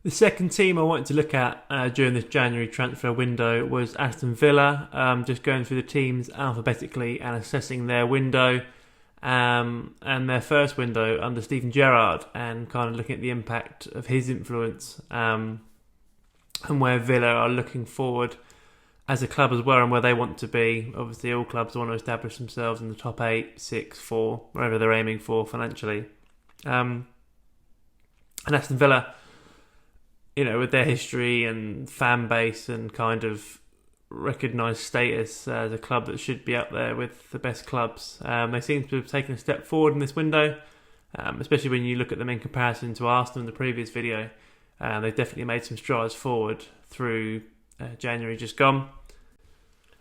The second team I wanted to look at during this January transfer window was Aston Villa. Just going through the teams alphabetically and assessing their window and their first window under Steven Gerrard, and kind of looking at the impact of his influence and where Villa are looking forward as a club as well, and where they want to be. Obviously, all clubs want to establish themselves in the top 8, 6, 4, wherever they're aiming for financially. And Aston Villa, with their history and fan base and kind of recognised status as a club that should be up there with the best clubs, they seem to have taken a step forward in this window, especially when you look at them in comparison to Arsenal in the previous video. They've definitely made some strides forward through January just gone.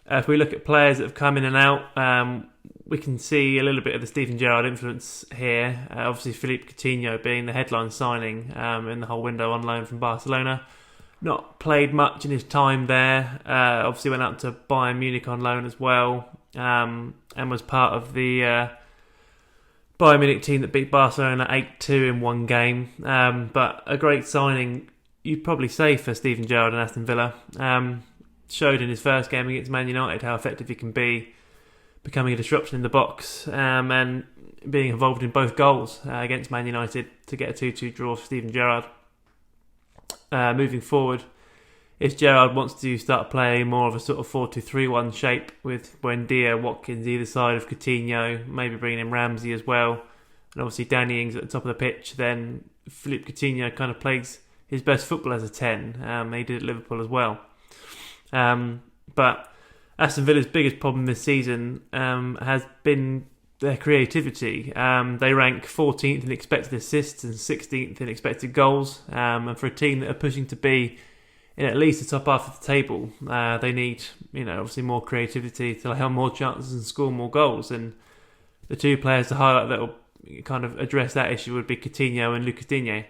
If we look at players that have come in and out, we can see a little bit of the Steven Gerrard influence here. Obviously, Philippe Coutinho being the headline signing in the whole window on loan from Barcelona. Not played much in his time there. Obviously, went out to Bayern Munich on loan as well, and was part of the Bayern Munich team that beat Barcelona 8-2 in one game. But a great signing, you'd probably say, for Steven Gerrard and Aston Villa. Showed in his first game against Man United how effective he can be, becoming a disruption in the box, and being involved in both goals against Man United to get a 2-2 draw for Steven Gerrard. Moving forward, if Gerrard wants to start playing more of a sort of 4-2-3-1 shape with Buendia, Watkins either side of Coutinho, maybe bringing in Ramsey as well, and obviously Danny Ings at the top of the pitch, then Philippe Coutinho kind of plays his best football as a 10. He did at Liverpool as well. But Aston Villa's biggest problem this season has been their creativity. They rank 14th in expected assists and 16th in expected goals. And for a team that are pushing to be in at least the top half of the table, they need, obviously more creativity to have more chances and score more goals. And the two players to highlight that will kind of address that issue would be Coutinho and Lucas Digne.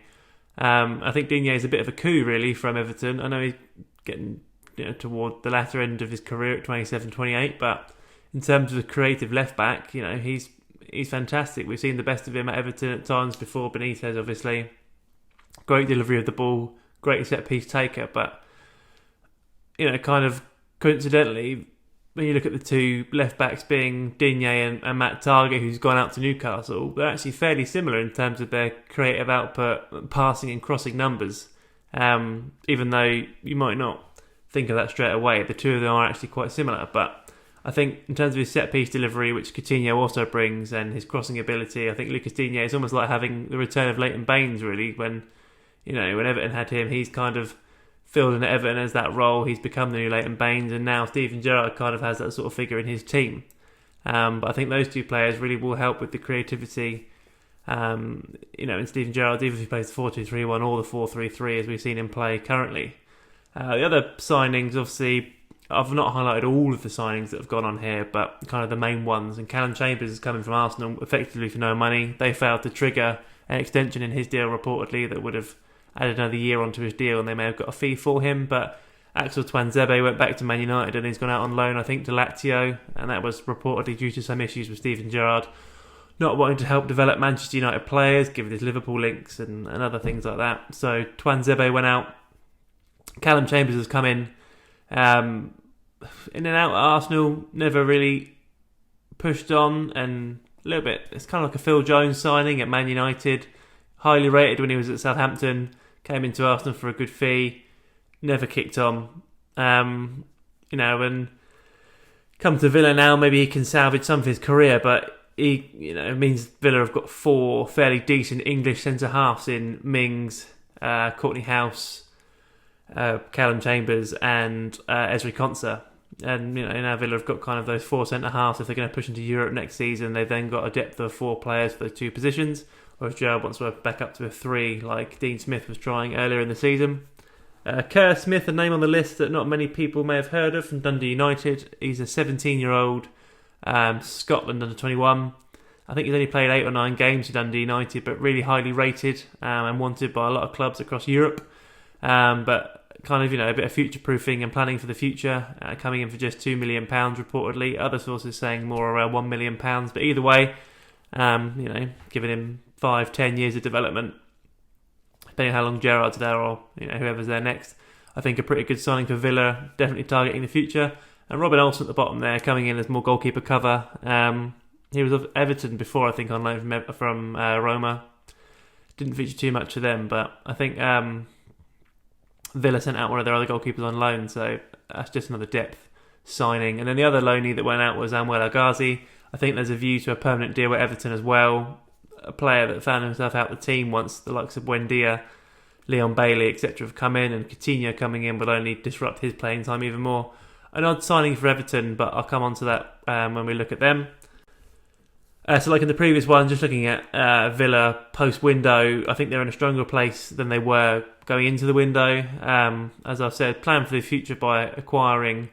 I think Digne is a bit of a coup, really, from Everton. I know he's getting toward the latter end of his career at 27, 28, but in terms of a creative left back, he's fantastic. We've seen the best of him at Everton at times before Benitez, obviously. Great delivery of the ball, great set piece taker, but kind of coincidentally, when you look at the two left backs being Digne and Matt Targett, who's gone out to Newcastle, they're actually fairly similar in terms of their creative output, passing and crossing numbers. Even though you might not think of that straight away, the two of them are actually quite similar. But I think in terms of his set piece delivery, which Coutinho also brings, and his crossing ability, I think Lucas Digne is almost like having the return of Leighton Baines, really. When Everton had him, he's kind of filled in at Everton as that role. He's become the new Leighton Baines, and now Steven Gerrard kind of has that sort of figure in his team. But I think those two players really will help with the creativity. In Steven Gerrard, even if he plays the 4-2-3-1 or the 4-3-3 as we've seen him play currently. The other signings, obviously, I've not highlighted all of the signings that have gone on here, but kind of the main ones. And Callum Chambers is coming from Arsenal effectively for no money. They failed to trigger an extension in his deal, reportedly, that would have added another year onto his deal, and they may have got a fee for him. But Axel Tuanzebe went back to Man United, and he's gone out on loan, I think, to Lazio, and that was reportedly due to some issues with Steven Gerrard not wanting to help develop Manchester United players, given his Liverpool links and other things like that. So Tuanzebe went out. Callum Chambers has come in and out at Arsenal, never really pushed on, and a little bit, it's kind of like a Phil Jones signing at Man United, highly rated when he was at Southampton, came into Arsenal for a good fee, never kicked on, and come to Villa now, maybe he can salvage some of his career, but it means Villa have got 4 fairly decent English centre-halves in Mings, Courtney House, Callum Chambers and Ezri Konsa. And now Villa have got kind of those 4 centre-halves. If they're going to push into Europe next season, they've then got a depth of 4 players for those 2 positions, or if Gerrard wants to work back up to a 3 like Dean Smith was trying earlier in the season. Kerr Smith, a name on the list that not many people may have heard of, from Dundee United. He's a 17-year-old Scotland under-21. I think he's only played 8 or 9 games for Dundee United, but really highly rated and wanted by a lot of clubs across Europe. But kind of, a bit of future-proofing and planning for the future, coming in for just £2 million reportedly. Other sources saying more around £1 million. But either way, giving him 5-10 years of development depending on how long Gerrard's there or whoever's there next. I think a pretty good signing for Villa, definitely targeting the future. And Robin Olsen at the bottom there, coming in as more goalkeeper cover. He was of Everton before, I think, on loan from Roma. Didn't feature too much for them, but I think Villa sent out one of their other goalkeepers on loan, so that's just another depth signing. And then the other loanee that went out was Anwar Ghazi. I think there's a view to a permanent deal with Everton as well. A player that found himself out the team once the likes of Buendia, Leon Bailey, etc. have come in, and Coutinho coming in will only disrupt his playing time even more. An odd signing for Everton, but I'll come on to that when we look at them. So like in the previous one, just looking at Villa post-window, I think they're in a stronger place than they were going into the window. As I've said, plan for the future by acquiring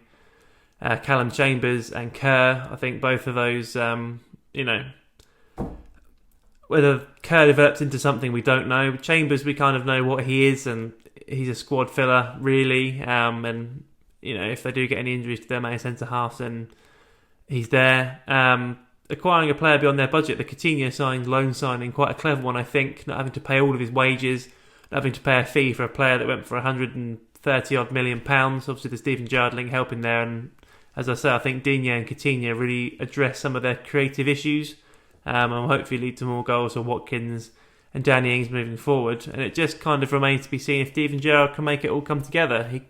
Callum Chambers and Kerr. I think both of those, whether Kerr develops into something we don't know. Chambers, we kind of know what he is, and he's a squad filler, really. And, if they do get any injuries to their main centre-halves, then he's there. Acquiring a player beyond their budget, the Coutinho loan signing, quite a clever one, I think. Not having to pay all of his wages, not having to pay a fee for a player that went for £130 million. Obviously, the Steven Gerrard link helping there. And as I say, I think Digne and Coutinho really address some of their creative issues. And will hopefully lead to more goals for Watkins and Danny Ings moving forward. And it just kind of remains to be seen if Steven Gerrard can make it all come together.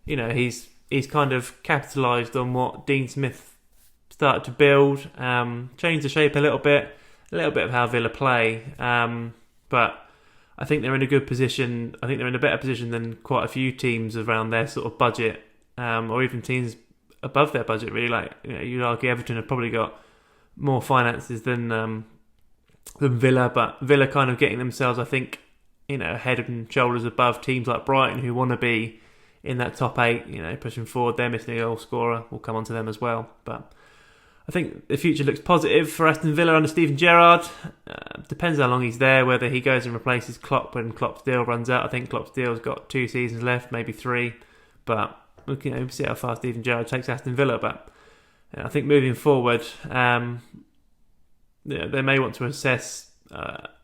He's kind of capitalised on what Dean Smith started to build, changed the shape a little bit of how Villa play. But I think they're in a good position. I think they're in a better position than quite a few teams around their sort of budget, or even teams above their budget. Really, like you'd argue Everton have probably got more finances than Villa, but Villa kind of getting themselves, I think, head and shoulders above teams like Brighton who want to be in that top 8. Pushing forward. They're missing a goal scorer. We'll come on to them as well, but I think the future looks positive for Aston Villa under Steven Gerrard. Depends how long he's there, whether he goes and replaces Klopp when Klopp's deal runs out. I think Klopp's deal's got 2 seasons left, maybe 3. But we'll see how far Steven Gerrard takes Aston Villa. But I think moving forward, they may want to assess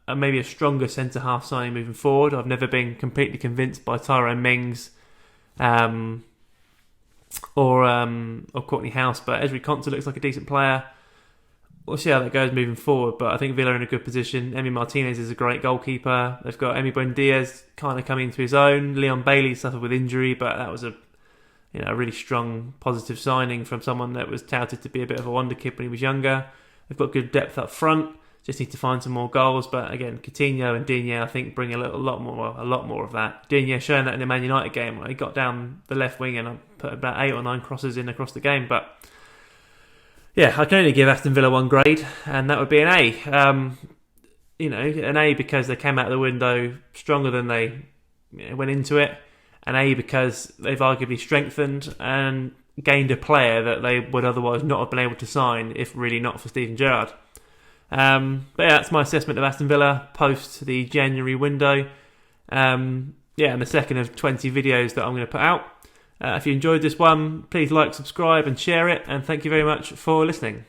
maybe a stronger centre-half signing moving forward. I've never been completely convinced by Tyrone Mings or Courtney House, but Ezri Konsa looks like a decent player. We'll see how that goes moving forward, but I think Villa are in a good position. Emi Martinez is a great goalkeeper. They've got Emi Buendia kind of coming into his own. Leon Bailey suffered with injury, but that was a really strong positive signing from someone that was touted to be a bit of a wonder kid when he was younger. They've got good depth up front. Just need to find some more goals. But again, Coutinho and Digne, I think, bring a lot more of that. Digne showing that in the Man United game where he got down the left wing and put about 8 or 9 crosses in across the game. But yeah, I can only give Aston Villa 1 grade, and that would be an A. An A because they came out of the window stronger than they went into it. An A because they've arguably strengthened and gained a player that they would otherwise not have been able to sign if really not for Steven Gerrard. But yeah, that's my assessment of Aston Villa post the January window. And the second of 20 videos that I'm going to put out. If you enjoyed this one, please like, subscribe and share it. And thank you very much for listening.